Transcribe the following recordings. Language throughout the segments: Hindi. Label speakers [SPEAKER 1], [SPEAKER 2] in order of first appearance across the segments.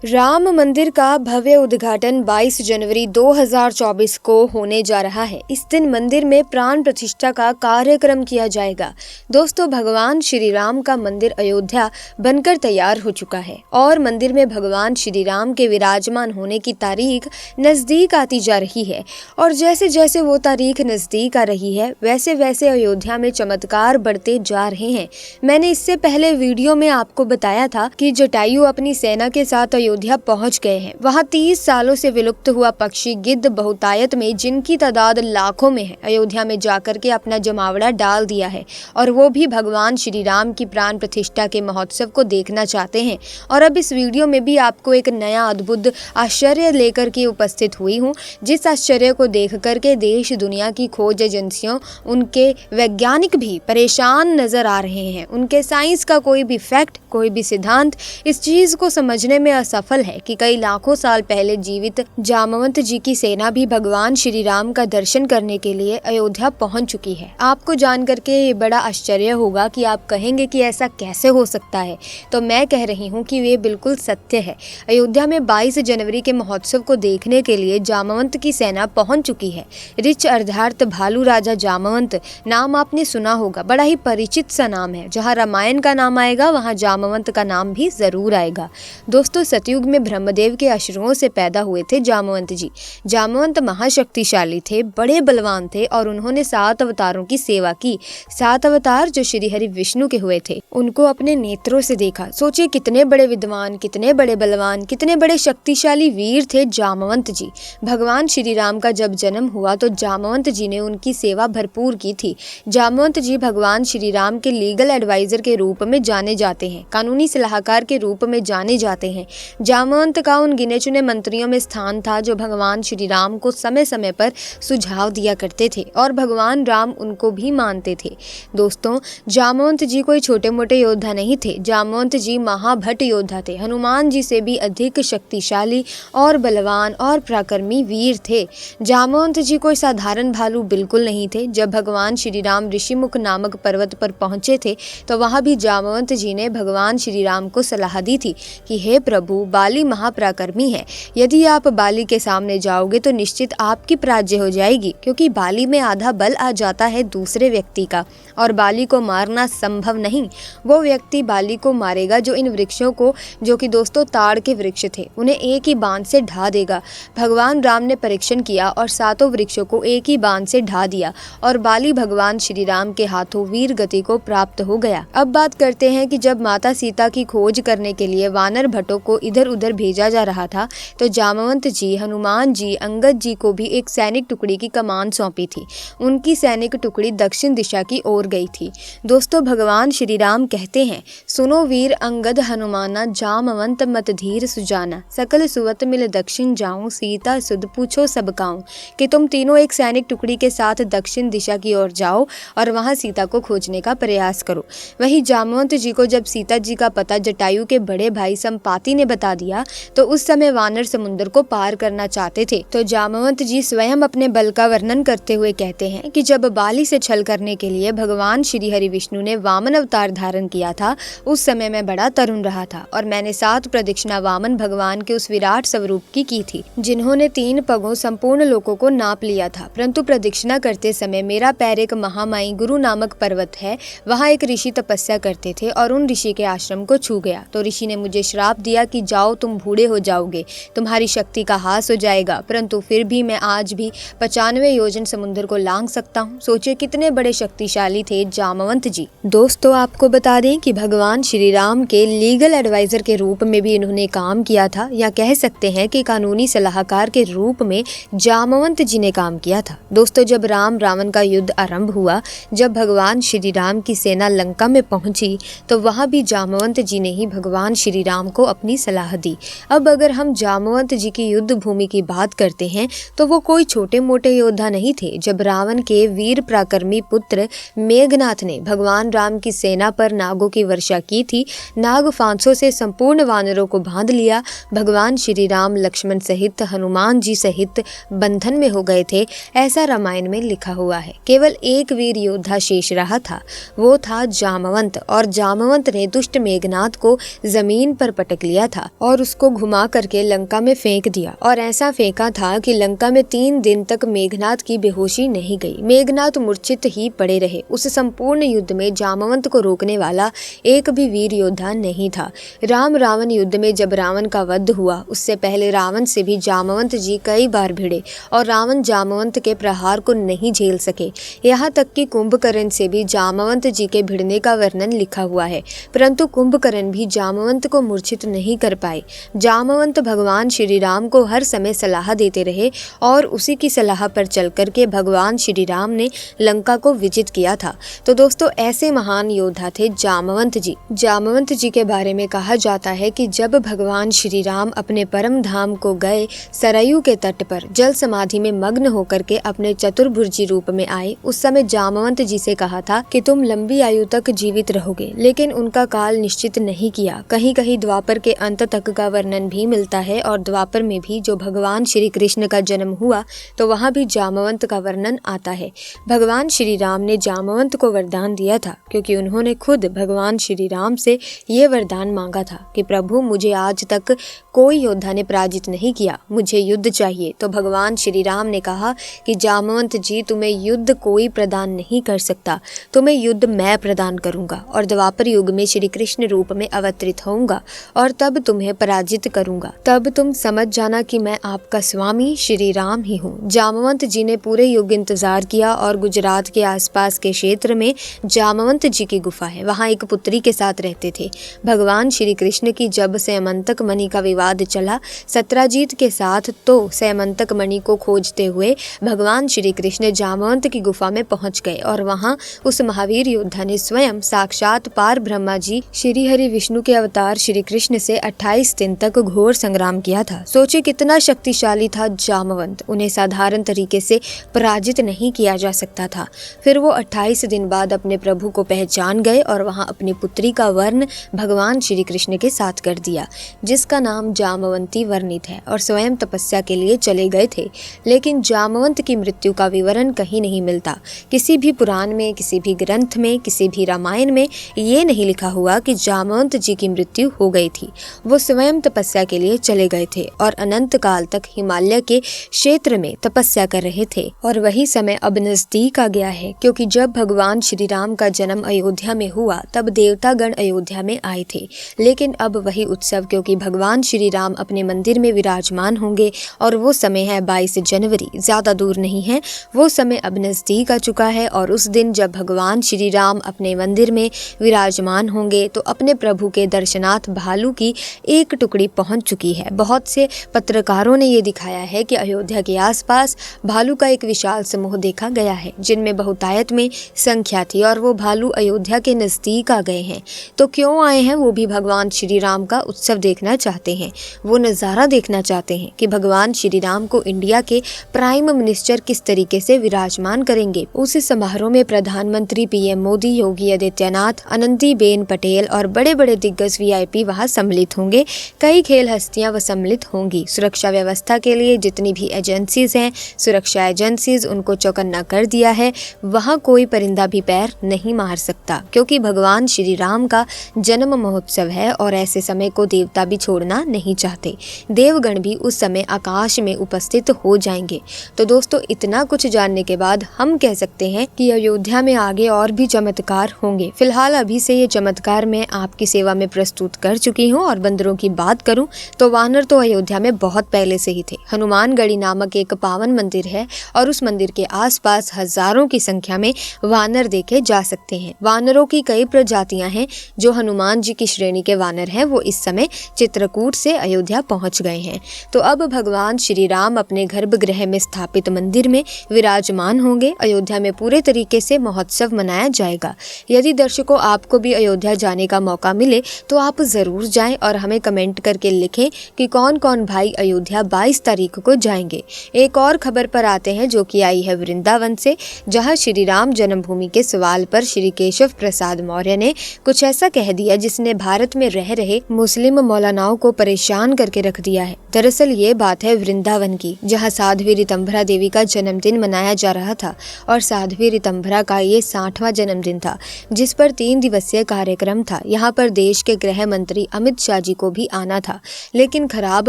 [SPEAKER 1] राम मंदिर का भव्य उद्घाटन 22 जनवरी 2024 को होने जा रहा है। इस दिन मंदिर में प्राण प्रतिष्ठा का कार्यक्रम किया जाएगा। दोस्तों, भगवान श्री राम का मंदिर अयोध्या बनकर तैयार हो चुका है और मंदिर में भगवान श्री राम के विराजमान होने की तारीख नजदीक आती जा रही है। और जैसे जैसे वो तारीख नजदीक आ रही है, वैसे वैसे अयोध्या में चमत्कार बढ़ते जा रहे हैं। मैंने इससे पहले वीडियो में आपको बताया था कि जटायु अपनी सेना के साथ अयोध्या पहुंच गए हैं। वहां 30 सालों से विलुप्त हुआ पक्षी गिद्ध बहुतायत में, जिनकी तादाद लाखों में है, अयोध्या में जाकर के अपना जमावड़ा डाल दिया है और वो भी भगवान श्री राम की प्राण प्रतिष्ठा के महोत्सव को देखना चाहते हैं। और अब इस वीडियो में भी आपको एक नया अद्भुत आश्चर्य लेकर के उपस्थित हुई हूँ, जिस आश्चर्य को देख करके देश दुनिया की खोज एजेंसियों, उनके वैज्ञानिक भी परेशान नजर आ रहे हैं। उनके साइंस का कोई भी फैक्ट, कोई भी सिद्धांत इस चीज को समझने में असफल है कि कई लाखों साल पहले जीवित जामवंत जी की सेना भी भगवान श्री राम का दर्शन करने के लिए अयोध्या पहुंच चुकी है। आपको जान करके ये बड़ा आश्चर्य होगा कि आप कहेंगे कि ऐसा कैसे हो सकता है, तो मैं कह रही हूँ कि ये बिल्कुल सत्य है। अयोध्या में 22 जनवरी के महोत्सव को देखने के लिए जामवंत की सेना पहुंच चुकी है। रिच अर्धार्थ भालू राजा जामवंत नाम आपने सुना होगा, बड़ा ही परिचित सा नाम है। जहाँ रामायण का नाम आएगा, वहाँ जामवंत का नाम भी जरूर आएगा। दोस्तों, सतयुग में ब्रह्मदेव के अश्रुओं से पैदा हुए थे जामवंत जी। जामवंत महाशक्तिशाली थे, बड़े बलवान थे और उन्होंने 7 अवतारों की सेवा की। 7 अवतार जो श्री हरि विष्णु के हुए थे, उनको अपने नेत्रों से देखा। सोचिए कितने बड़े विद्वान, कितने बड़े बलवान, कितने बड़े शक्तिशाली वीर थे जामवंत जी। भगवान श्री राम का जब जन्म हुआ तो जामवंत जी ने उनकी सेवा भरपूर की थी। जामवंत जी भगवान श्री राम के लीगल एडवाइजर के रूप में जाने जाते हैं, कानूनी सलाहकार के रूप में जाने जाते हैं। जामवंत का उन गिने चुने मंत्रियों में स्थान था जो भगवान श्री राम को समय समय पर सुझाव दिया करते थे और भगवान राम उनको भी मानते थे। दोस्तों, जामवंत जी कोई छोटे मोटे योद्धा नहीं थे। जामवंत जी महाभट योद्धा थे, हनुमान जी से भी अधिक शक्तिशाली और बलवान और पराक्रमी वीर थे। जामवंत जी कोई साधारण भालू बिल्कुल नहीं थे। जब भगवान श्री राम ऋषिमुख नामक पर्वत पर पहुंचे थे तो वहां भी जामवंत जी ने भगवान श्री राम को सलाह दी थी कि हे प्रभु, बाली महापराक्रमी है, यदि आप बाली के सामने जाओगे तो निश्चित आपकी पराजय हो जाएगी, क्योंकि बाली में आधा बल आ जाता है दूसरे व्यक्ति का और बाली को मारना संभव नहीं। वो व्यक्ति बाली को मारेगा जो इन वृक्षों को, जो कि दोस्तों ताड़ के वृक्ष थे, उन्हें एक ही बाण से ढा देगा। भगवान राम ने परीक्षण किया और 7 वृक्षों को एक ही बाण से ढा दिया और बाली भगवान श्री राम के हाथों वीर गति को प्राप्त हो गया। अब बात करते हैं कि जब माता सीता की खोज करने के लिए वानर भट्टों को इधर उधर भेजा जा रहा था तो जामवंत जी, हनुमान जी, अंगद जी को भी एक सैनिक टुकड़ी की कमान सौंपी थी। उनकी सैनिक टुकड़ी दक्षिण दिशा की ओर गई थी। दोस्तों, भगवान श्री राम कहते हैं, सुनो वीर अंगद हनुमाना, जामवंत मत धीर सुजाना, सकल सुवत मिल दक्षिण जाऊं, सीता सुध पूछो सब काऊं। कि तुम तीनों एक सैनिक टुकड़ी के साथ दक्षिण दिशा की ओर जाओ और वहां सीता को खोजने का प्रयास करो। वही जामवंत जी को जब सीता जी का पता जटायु के बड़े भाई संपाति ने बता दिया तो उस समय वानर समुद्र को पार करना चाहते थे। तो जामवंत जी स्वयं अपने बल का वर्णन करते हुए कहते हैं कि जब बाली से छल करने के लिए भगवान श्री हरि विष्णु ने वामन अवतार धारण किया था, उस समय मैं बड़ा तरुण रहा था और मैंने 7 प्रदक्षिणा वामन भगवान के उस विराट स्वरूप की थी, जिन्होंने 3 पगों संपूर्ण लोकों को नाप लिया था। परंतु प्रदक्षिणा करते समय मेरा पैर एक महामाई गुरु नामक पर्वत है, वहाँ एक ऋषि तपस्या करते थे और उन ऋषि के आश्रम को छू गया। तो ऋषि ने मुझे श्राप दिया कि जाओ, तुम बूढ़े हो जाओगे, तुम्हारी शक्ति का हास हो जाएगा। परंतु फिर भी मैं आज भी 95 योजन समुद्र को लांघ सकता हूँ। सोचिए कितने बड़े शक्तिशाली थे जामवंत जी। दोस्तों, आपको बता दें कि भगवान श्री राम के लीगल एडवाइजर के रूप में भी इन्होंने काम किया था, या कह सकते हैं कि कानूनी सलाहकार के रूप में जामवंत जी ने काम किया था। दोस्तों, जब राम रावण का युद्ध आरंभ हुआ, जब भगवान श्री राम की सेना लंका में पहुंची तो वहां भी जामवंत जी ने ही भगवान श्री राम को अपनी सलाह दी। अब अगर हम जामवंत जी की युद्ध भूमि की बात करते हैं तो वो कोई छोटे मोटे योद्धा नहीं थे। जब रावण के वीर पराक्रमी पुत्र मेघनाथ ने भगवान राम की सेना पर नागों की वर्षा की थी। नाग फांसों से संपूर्ण वानरों को बांध लिया। भगवान श्री राम लक्ष्मण सहित हनुमान जी सहित बंधन में हो गए थे, ऐसा रामायण में लिखा हुआ है। केवल एक वीर योद्धा शेष रहा था, वो था जामवंत, और जामवंत ने दुष्ट मेघनाथ को जमीन पर पटक लिया था और उसको घुमा करके लंका में फेंक दिया, और ऐसा फेंका था कि लंका में 3 दिन तक मेघनाथ की बेहोशी नहीं गई। मेघनाथ मूर्छित ही पड़े रहे। उस संपूर्ण युद्ध में जामवंत को रोकने वाला एक भी वीर योद्धा नहीं था। राम रावण युद्ध में जब रावण का वध हुआ, उससे पहले रावण से भी जामवंत जी कई बार भिड़े और रावण जामवंत के प्रहार को नहीं झेल सके। यहाँ तक कि कुंभकर्ण से भी जामवंत जी के भिड़ने का वर्णन लिखा हुआ है, परंतु कुंभकर्ण भी जामवंत को मूर्छित नहीं कर पाए। जामवंत भगवान श्री राम को हर समय सलाह देते रहे और उसी की सलाह पर चल करके भगवान श्री राम ने लंका को विजित किया था। तो दोस्तों, ऐसे महान योद्धा थे जामवंत जी। जामवंत जी के बारे में कहा जाता है कि जब भगवान श्री राम अपने परम धाम को गए, सरयू के तट पर जल समाधि में मग्न होकर के अपने चतुर्भुजी रूप में आए, उस समय जामवंत जी से कहा था कि तुम लंबी आयु तक जीवित रहोगे, लेकिन उनका काल निश्चित नहीं किया। कहीं कहीं द्वापर के अंत तक का वर्णन भी मिलता है, और द्वापर में भी जो भगवान श्री कृष्ण का जन्म हुआ तो वहाँ भी जामवंत का वर्णन आता है। भगवान श्री राम ने जामवंत को वरदान दिया था, क्योंकि उन्होंने खुद भगवान श्री राम से ये वरदान मांगा था कि प्रभु, मुझे आज तक कोई योद्धा ने पराजित नहीं किया, मुझे युद्ध चाहिए। तो भगवान श्री राम ने कहा कि जामवंत जी, तुम्हें युद्ध कोई प्रदान नहीं कर सकता, तुम्हें युद्ध मैं प्रदान करूंगा, और द्वापर युग में श्री कृष्ण रूप में अवतरित होऊंगा और तब तुम्हें पराजित करूंगा। तब तुम समझ जाना कि मैं आपका स्वामी श्री राम ही हूँ। जामवंत जी ने पूरे युग इंतजार किया, और गुजरात के आसपास के क्षेत्र में जामवंत जी की गुफा है, वहाँ एक पुत्री के साथ रहते थे। भगवान श्री कृष्ण की जब सैमंतक मणि का विवाद चला सत्राजीत के साथ, तो सैमंतक मणि को खोजते हुए भगवान श्री कृष्ण जामवंत की गुफा में पहुंच गए, और वहां उस महावीर योद्धा ने स्वयं साक्षात पार ब्रह्मा जी श्री हरि विष्णु के अवतार श्री कृष्ण से 28 दिन तक घोर संग्राम किया था। सोचे कितना शक्तिशाली था जामवंत, उन्हें साधारण तरीके से पराजित नहीं किया जा सकता था। फिर वो 28 दिन बाद अपने प्रभु को पहचान गए और वहां अपनी पुत्री का वर्ण भगवान श्री कृष्ण के साथ कर दिया, जिसका नाम जामवंती वर्णित है, और स्वयं तपस्या के लिए चले गए थे। लेकिन जामवंत की मृत्यु का विवरण कहीं नहीं मिलता। किसी भी पुराण में, किसी भी ग्रंथ में, किसी भी रामायण में ये नहीं लिखा हुआ कि जामवंत जी की मृत्यु हो गई थी। वो स्वयं तपस्या के लिए चले गए थे और अनंत काल तक हिमालय के क्षेत्र में तपस्या कर रहे थे। और वही समय अब नजदीक आ गया है, क्योंकि जब भगवान श्री राम का जन्म अयोध्या में हुआ तब देवतागण अयोध्या में आए थे। लेकिन अब वही उत्सव, क्योंकि भगवान श्री राम अपने मंदिर में विराजमान होंगे, और वो समय है 22 जनवरी, ज्यादा दूर नहीं है। वो समय अब नजदीक आ चुका है, और उस दिन जब भगवान श्री राम अपने मंदिर में विराजमान होंगे तो अपने प्रभु के दर्शनार्थ भालू की एक टुकड़ी पहुंच चुकी है। बहुत से पत्रकारों ने ये दिखाया है कि अयोध्या के आसपास भालू का एक विशाल समूह देखा गया है, जिनमें बहुतायत में संख्या थी, और वो भालू अयोध्या के नजदीक आ गए हैं। तो क्यों आए हैं? वो भी भगवान श्री राम का उत्सव देखना चाहते हैं, वो नज़ारा देखना चाहते हैं कि भगवान श्री राम को इंडिया के प्राइम मिनिस्टर किस तरीके से विराजमान करेंगे। उस समारोह में प्रधानमंत्री पीएम मोदी, योगी आदित्यनाथ, आनंदीबेन पटेल और बड़े बड़े दिग्गज वीआईपी वहां सम्मिलित होंगे। कई खेल हस्तियां वह सम्मिलित होंगी। सुरक्षा व्यवस्था के लिए जितनी भी एजेंसीज हैं, सुरक्षा एजेंसीज, उनको चौकन्ना कर दिया है। वहां कोई परिंदा भी पैर नहीं मार सकता, क्योंकि भगवान श्री राम का जन्म महोत्सव है, और ऐसे समय को देवता भी छोड़ना नहीं चाहते। देवगण भी उस समय आकाश में उपस्थित हो जाएंगे। तो दोस्तों, इतना कुछ जानने के बाद हम कह सकते हैं कि अयोध्या में आगे और भी चमत्कार होंगे। फिलहाल अभी से ये चमत्कार मैं आपकी सेवा में प्रस्तुत कर चुकी हूँ। और बंदरों की बात करूँ तो वानर तो अयोध्या में बहुत पहले से ही थे। हनुमानगढ़ी नामक एक पावन मंदिर है, और उस मंदिर के आसपास हजारों की संख्या में वानर देखे जा सकते हैं। वानरों की कई प्रजातियां हैं। जो हनुमान जी की श्रेणी के वानर हैं, वो इस समय चित्रकूट से अयोध्या पहुंच गए हैं। तो अब भगवान श्री राम अपने गर्भगृह में स्थापित मंदिर में विराजमान होंगे। अयोध्या में पूरे तरीके से महोत्सव मनाया जाएगा। यदि दर्शकों आपको भी अयोध्या जाने का मौका मिले तो आप जरूर जाएं, और हमें कमेंट करके लिखें कि कौन कौन भाई अयोध्या 22 तारीख को जाएंगे। एक और खबर पर आते हैं, जो कि आई है वृंदावन से, जहां श्री राम जन्म जन्मभूमि के सवाल पर श्री केशव प्रसाद मौर्य ने कुछ ऐसा कह दिया जिसने भारत में रह रहे मुस्लिम मौलानाओं को परेशान करके रख दिया है। दरअसल ये बात है वृंदावन की, जहाँ साध्वी ऋतंभरा देवी का जन्मदिन मनाया जा रहा था और साध्वी ऋतंभरा का ये 60वां जन्मदिन था, जिस पर 3 दिवसीय कार्यक्रम था। यहाँ पर देश के गृह मंत्री अमित शाह जी को भी आना था, लेकिन खराब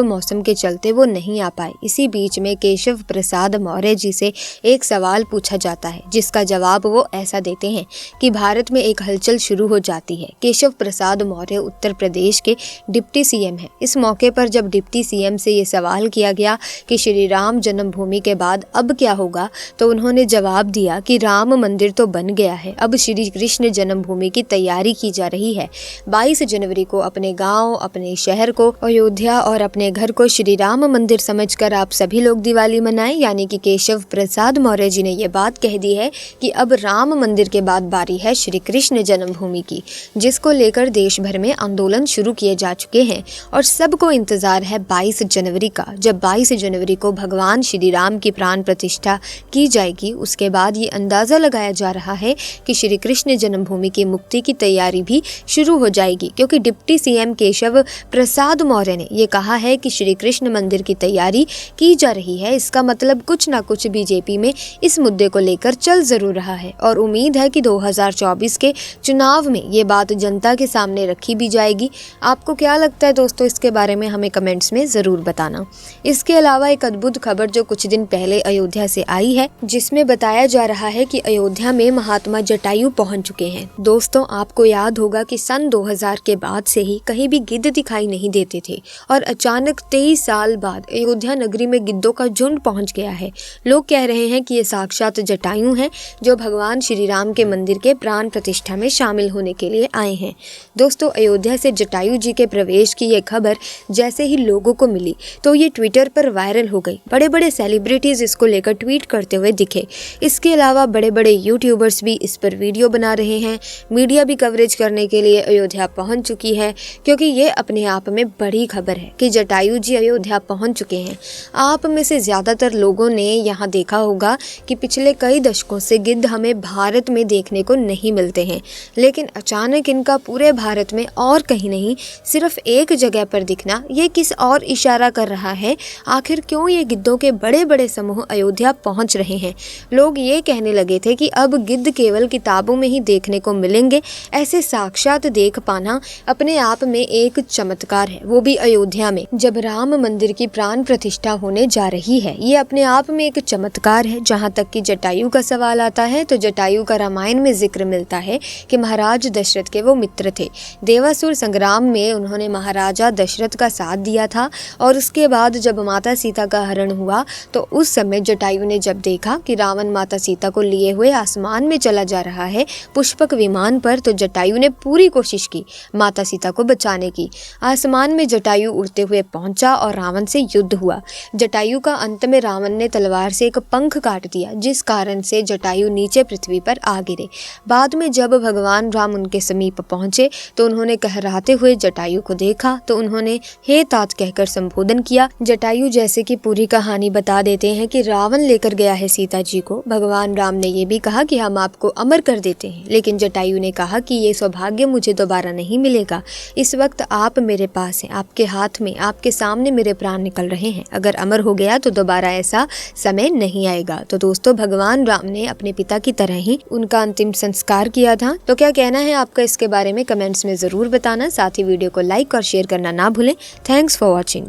[SPEAKER 1] मौसम के चलते वो नहीं आ पाए। इसी बीच में केशव प्रसाद मौर्य जी से एक सवाल पूछा जाता है, जिसका जवाब वो ऐसा देते हैं कि भारत में एक हलचल शुरू हो जाती है। केशव प्रसाद मौर्य उत्तर प्रदेश के डिप्टी सीएम हैं। इस मौके पर जब डिप्टी सीएम से ये सवाल किया गया कि श्री राम जन्मभूमि के बाद अब क्या होगा, तो उन्होंने जवाब दिया कि राम मंदिर तो बन गया है, अब श्री कृष्ण जन्मभूमि की तैयारी की जा रही है। 22 जनवरी को अपने गांव, अपने शहर को अयोध्या और अपने घर को श्री राम मंदिर समझकर आप सभी लोग दिवाली मनाएं। यानी कि केशव प्रसाद मौर्य जी ने ये बात कह दी है कि अब राम मंदिर के बाद बारी है श्री कृष्ण जन्मभूमि की, जिसको लेकर देश भर में आंदोलन शुरू किए जा चुके हैं और सबको इंतजार है 22 जनवरी का, जब 22 जनवरी को भगवान श्री राम की प्राण प्रतिष्ठा की जाएगी। उसके बाद ये अंदाजा लगाया जा रहा है कि श्री कृष्ण जन्मभूमि की मुक्ति की तैयारी भी शुरू हो जाएगी, क्योंकि डिप्टी सीएम केशव प्रसाद मौर्य ने ये कहा है कि श्री कृष्ण मंदिर की तैयारी की जा रही है। इसका मतलब कुछ ना कुछ बीजेपी में इस मुद्दे को लेकर चल जरूर रहा है और उम्मीद है कि 2024 के चुनाव में ये बात जनता के सामने रखी भी जाएगी। आपको क्या लगता है दोस्तों, इसके बारे में हमें कमेंट्स में ज़रूर बताना। इसके अलावा एक अद्भुत खबर जो कुछ दिन पहले अयोध्या से आई है, जिसमें बताया जा रहा है कि अयोध्या में महात्मा जटायु पहुंच चुके हैं। दोस्तों, आपको याद होगा कि सन 2000 के बाद से ही कहीं भी गिद्ध दिखाई नहीं देते थे और अचानक 23 साल बाद अयोध्या नगरी में गिद्धों का झुंड पहुंच गया है। लोग कह रहे हैं कि ये साक्षात जटायु हैं जो भगवान श्री राम के मंदिर के प्राण प्रतिष्ठा में शामिल होने के लिए आए हैं। दोस्तों, अयोध्या से जटायु जी के प्रवेश की ये खबर जैसे ही लोगों को मिली तो ये ट्विटर पर वायरल हो गई। बड़े बड़े सेलिब्रिटीज इसको लेकर ट्वीट करते हुए दिखे। इसके अलावा बड़े बड़े यूट्यूबर्स भी इस पर वीडियो बना रहे हैं। मीडिया भी कवरेज करने के लिए अयोध्या पहुंच चुकी है, क्योंकि ये अपने आप में बड़ी खबर है कि जटायु जी अयोध्या पहुंच चुके हैं। आप में से ज्यादातर लोगों ने यहाँ देखा होगा कि पिछले कई दशकों से गिद्ध हमें भारत में देखने को नहीं मिलते हैं, लेकिन अचानक इनका पूरे भारत में और कहीं नहीं, सिर्फ एक जगह पर दिखना ये किस और इशारा कर रहा है? आखिर क्यों ये गिद्धों के बड़े बड़े समूह अयोध्या पहुंच रहे हैं? लोग ये कहने लगे थे कि अब गिद्ध केवल किताबों में ही देखने को मिलेंगे। ऐसे साक्षात देख पाना अपने आप में एक चमत्कार है, वो भी अयोध्या में जब राम मंदिर की प्राण प्रतिष्ठा होने जा रही है। ये अपने आप में एक चमत्कार है। जहाँ तक कि जटायु का सवाल आता है तो जटायु का रामायण में जिक्र मिलता है कि महाराज दशरथ के वो मित्र थे। देवासुर संग्राम में उन्होंने महाराजा दशरथ का साथ दिया था और उसके बाद जब माता सीता का हरण हुआ तो उस समय जटायु ने जब देखा कि रावण माता सीता को लिए हुए आसमान में चला जा रहा है पुष्पक विमान पर, तो जटायु ने पूरी कोशिश की माता सीता को बचाने की। आसमान में जटायु उड़ते हुए पहुंचा और रावण से युद्ध हुआ। जटायु का अंत में रावण ने तलवार से एक पंख काट दिया, जिस कारण से जटायु नीचे पृथ्वी पर आ गिरे। बाद में जब भगवान राम उनके समीप पहुंचे तो उन्होंने कहराते हुए जटायु को देखा तो उन्होंने हे तात कहकर संबोधन किया। जटायु जैसे कि पूरी कहानी बता देते हैं कि रावण लेकर गया है सीता जी को। भगवान राम ने ये भी कहा कि हम आपको अमर कर देते हैं, लेकिन जटायु ने कहा कि ये सौभाग्य मुझे दोबारा नहीं मिलेगा। इस वक्त आप मेरे पास हैं, आपके हाथ में, आपके सामने मेरे प्राण निकल रहे हैं। अगर अमर हो गया तो दोबारा ऐसा समय नहीं आएगा। तो दोस्तों, भगवान राम ने अपने पिता की तरह ही उनका अंतिम संस्कार किया था। तो क्या कहना है आपका इसके बारे में कमेंट्स में जरूर बताना। साथ ही वीडियो को लाइक और शेयर करना ना भूलें। Thanks for watching.